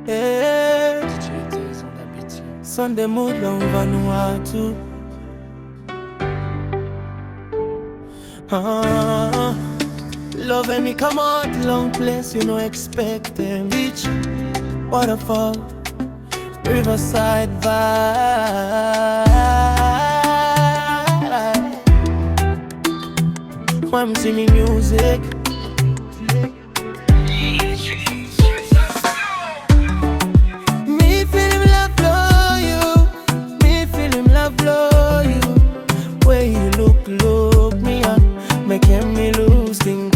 Hey, Sundei mood long Vanuatu. Love when me come out long place, you know expect them. Beach, waterfall, riverside vibe. When me see me music, me feel him love blow you. Me feel him love blow you. Way you look me up, making me lose ting.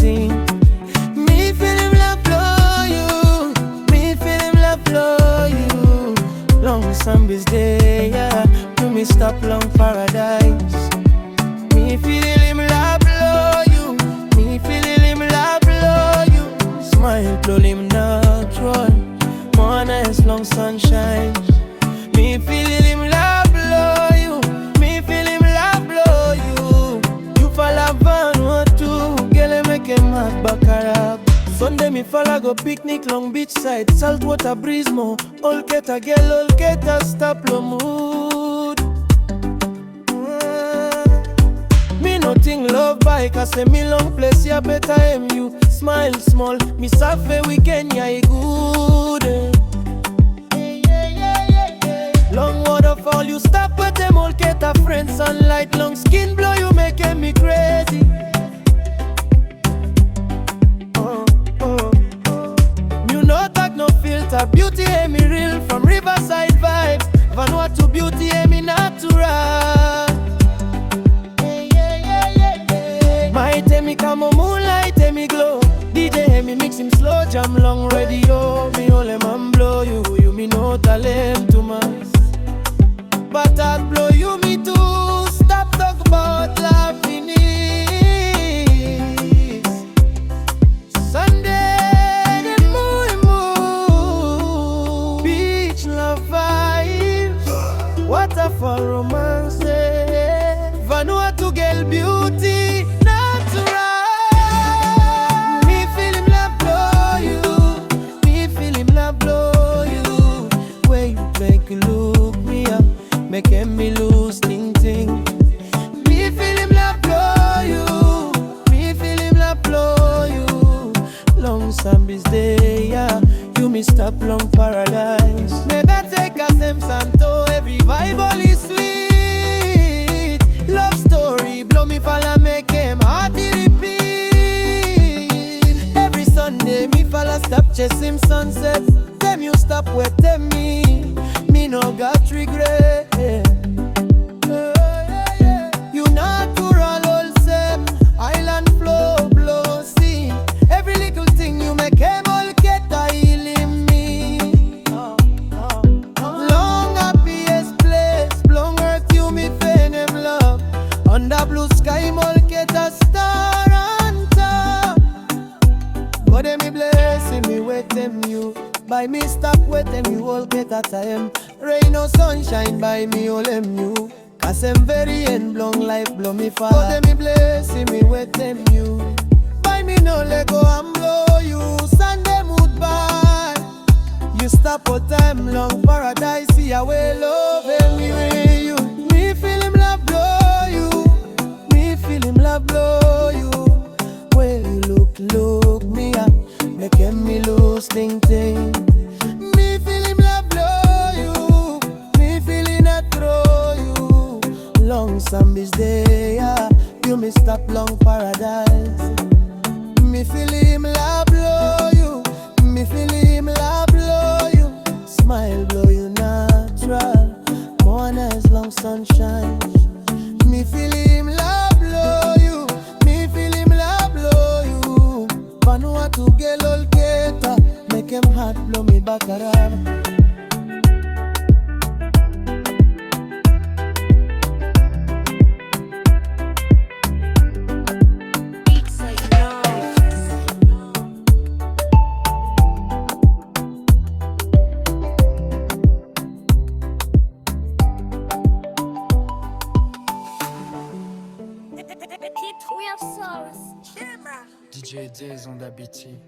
Me feel him love blow you. Me feel him love blow you. Long Sunday's day, yeah. Do me stop long paradise. Me feel him love blow you. Me feel him love blow you. Smile blow him natural. More nice long sunshine. Me feel him love blow you. Me feel him love blow you. You fall a van what too. Girl make him mad back. Sundei me follow go picnic long beach side. Saltwater breeze more. All get a girl, all get a stop low mood. Me nothing love bike. I say me long place ya better aim you. Smile small. Me safe weekend ya good. Long waterfall you stop with them all get a friend. Sunlight long skin blow you making me crazy. No filter, beauty ain't me real. From riverside vibe, Vanuatu beauty ain't me natural. My me come on moonlight, me glow. DJ me mix him slow jam long radio. Me hold him and blow you. You me no talent too much, but I'll blow you me too. Stop talk about love finish. Sundei waterfall romance, Vanuatu girl beauty natural. Me feel him love blow you. Me feel him love blow you. Way you make you look me up, making me lose ting. Me feel him love blow you. Me feel him love blow you. Long Sunday's day, yeah. You me stop long paradise. Never take a same santo. Every vibe all is sweet. Love story blow me follow make him hearty repeat. Every Sunday me follow stop chasing sunset. Them you stop with them me. Me no got regret. You natural wholesome. Island flow blow see. Every little thing you make him all get a healing me. Long happiest place. Long earth you me fame him love. Under blue sky mall get a star on top. God me blessing me with them you. By me stop with them you all get a time. Rain or sunshine by me all them you. Cause them very end long life blow me far. God me blessing me with them you. By me no let go and blow you. Sundei mood bad. You stop for time long paradise. See how we love him with you. Me feel him love blow you. Me feel him love blow you. Well you look me up, making me lose ting. Me feel him love blow you. Me feeling that throw you. Long Sunday's day, yeah. You me stop long paradise. Me feel him love blow you. Me feel him love blow you. Smile blow you natural. More nice long sunshine. Me feel him love blow you. Me feel him love blow you. Vanuatu girl all get make him heart blow me back around. We have souls. DJ Des on d'habitude.